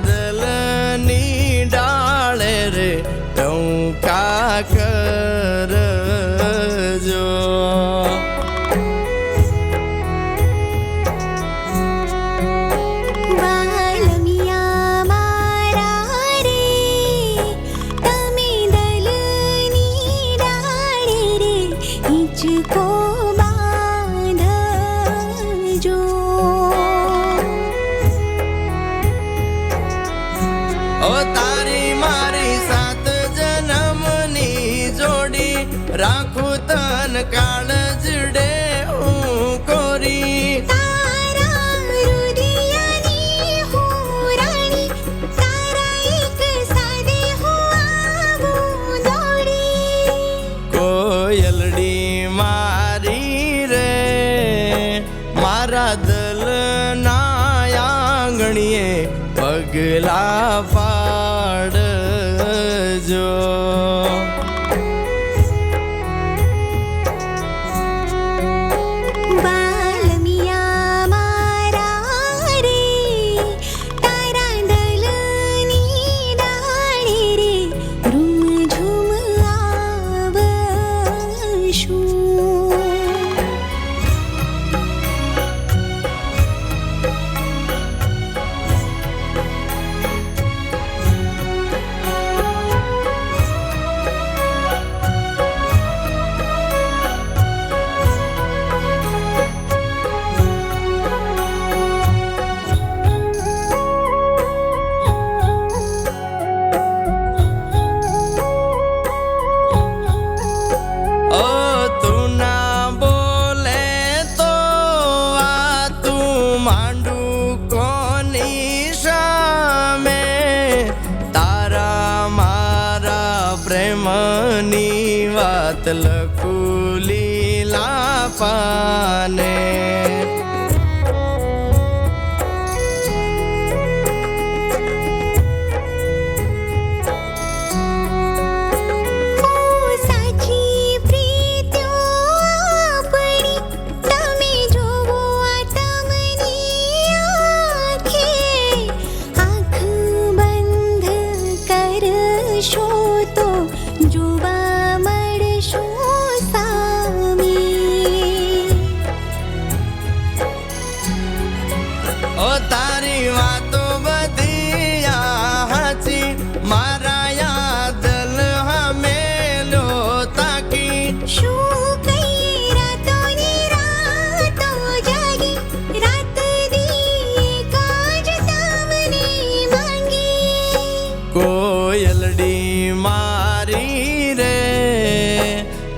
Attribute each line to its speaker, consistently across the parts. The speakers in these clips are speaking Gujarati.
Speaker 1: દલની ડાળે રે ટૌકા કરજો. તારી મારી 7 જન્મની જોડી રાખું તન કાળજડે હું કોરી.
Speaker 2: તારા રુદિયાની હું રાણી, તારા એક સાદે હું આવું દોડી.
Speaker 1: કોયલડી મારી રે મારા દલના આંગણીએ પગલા પાડજો.
Speaker 2: બાલમિયા મારા રે તારા દલની ડાળે રે રૂમઝૂમ આવશું. પ્રેમની વાત લખું લીલા પાને. સાચી પ્રીત્યો આપણી તમે જોવો આ તમની આંખે. આંખ બંધ કરશો તો જોવા મળશો સામે.
Speaker 1: ઓ તારી વાતો બધી હાચી મારા યાદલ હમેલો તાકી.
Speaker 2: શું કઈ રાતોની રાતો જાગી, રાત દી કાજ તમને માંગી.
Speaker 1: કોયલડી મારી રે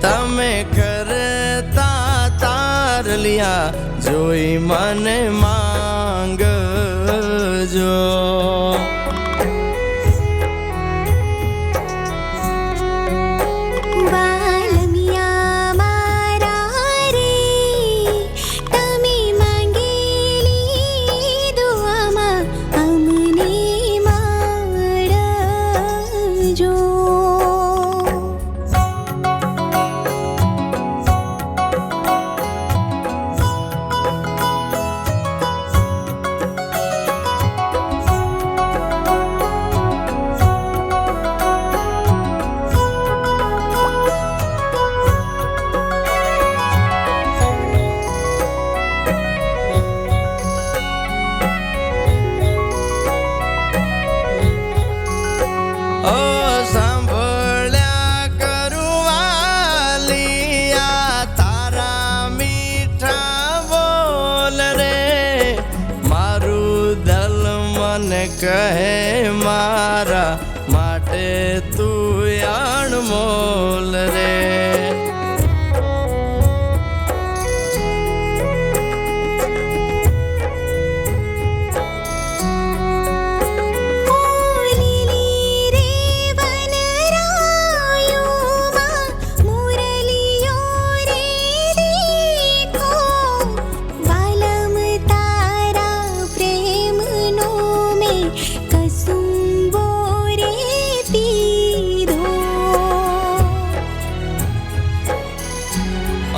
Speaker 1: તમે કરતા તારલિયા જોઈ મને માંગજો.
Speaker 2: બાલમિયા મારા રે તમે માંગેલી દુઆમાં અમને મળજો.
Speaker 1: ઓ સાંભળ્યા કરવાલિયા તારા મીઠા બોલ રે. મારું દલ મને કહે મારા માટે તું અણમોલ રે.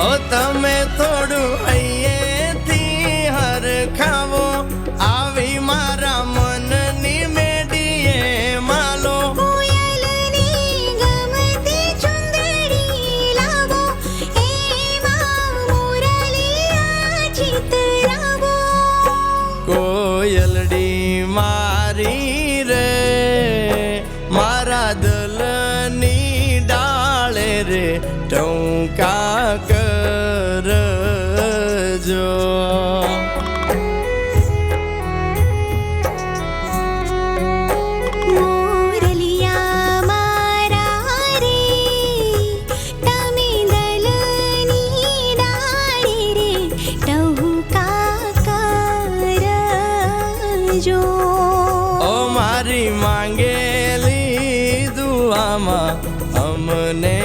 Speaker 1: ઓ તમે થોડું અહીંયેથી હરખાવો આવી મારા મનની મેં મારી રે મારા દલની ડાળે રે ટૌકા કરજો.
Speaker 2: મોરલિયા મારા રે તમે દલની ડાળે રે ટહુકા કરજો.
Speaker 1: ઓ મારી માંગેલી દુઆમાં અમને